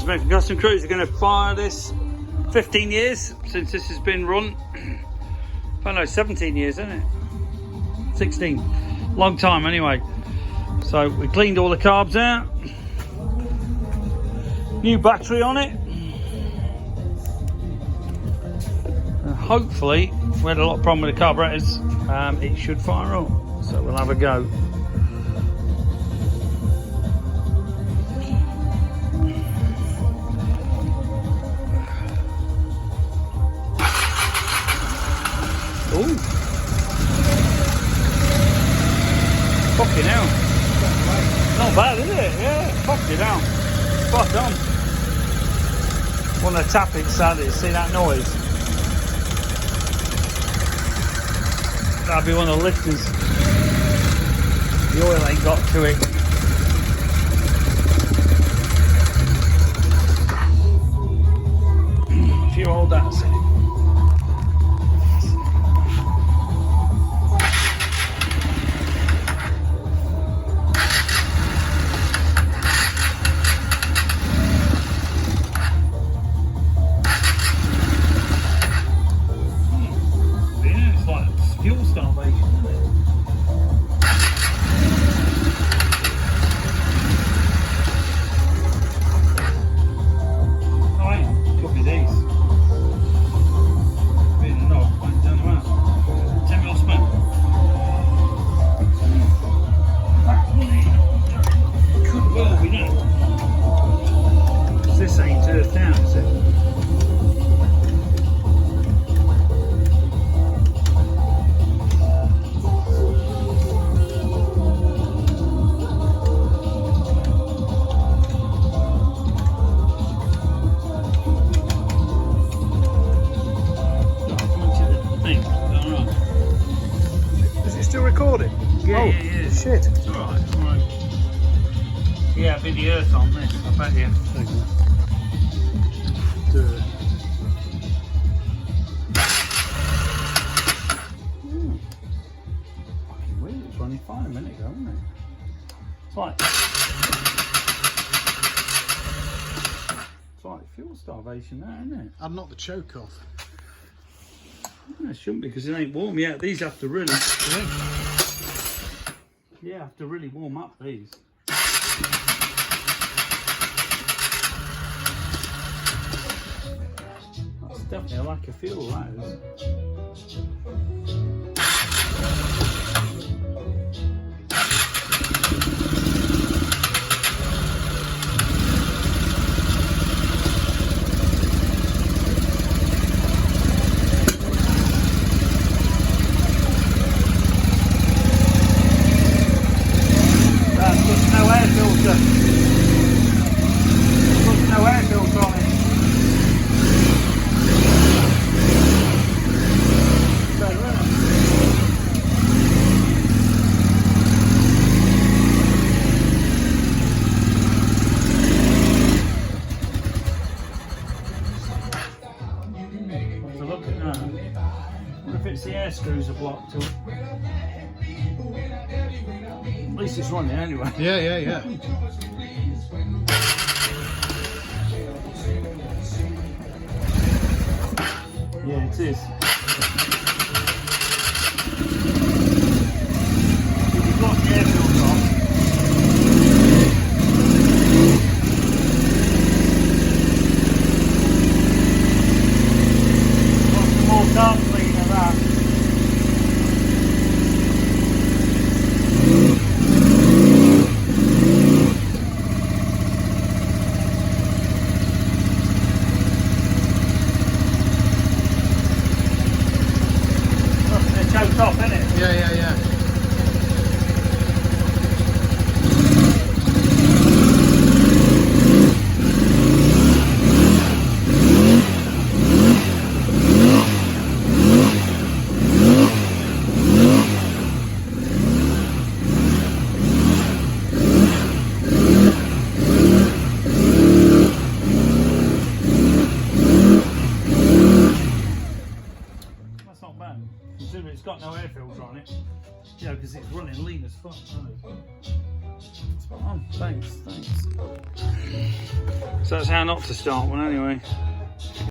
American Custom Crews are going to fire this. 15 years since this has been run. I know, 17 years, isn't it? 16. Long time anyway. So we cleaned all the carbs out. New battery on it. And hopefully, we had a lot of problem with the carburetors. It should fire up. So we'll have a go. Ooh. Fucking hell. Not bad, is it? Yeah, fucking hell. Spot on. Want to tap it, sadly, see that noise? That'll be one of the lifters. The oil ain't got to it. If you hold that a second. Fuel starvation, isn't it? Oh, hang on, could be these. Being a knob, went down the well. 10 mil spent. Could well be that. This ain't earthed out, is it? Recording? Yeah, yeah. Shit. It's alright, it's alright. Yeah, a bit of the earth on this, I bet you. Fucking weird, it was running fine a minute ago, wasn't it? It's like fuel starvation now, isn't it? I'd knock the choke off. No, it shouldn't be because it ain't warm yet. These have to really, yeah, have to really warm up these. That's definitely a lack of fuel, that is. The air screws are blocked up. At least it's running anyway. Yeah. Yeah, it is. If you block the air filter off, got some more carb cleaner that. Choked off, isn't it? Yeah. That's not bad. Considering it's got no air filter on it. Yeah, because it's running lean as fuck, isn't it? Spot on. Thanks. So that's how not to start one anyway.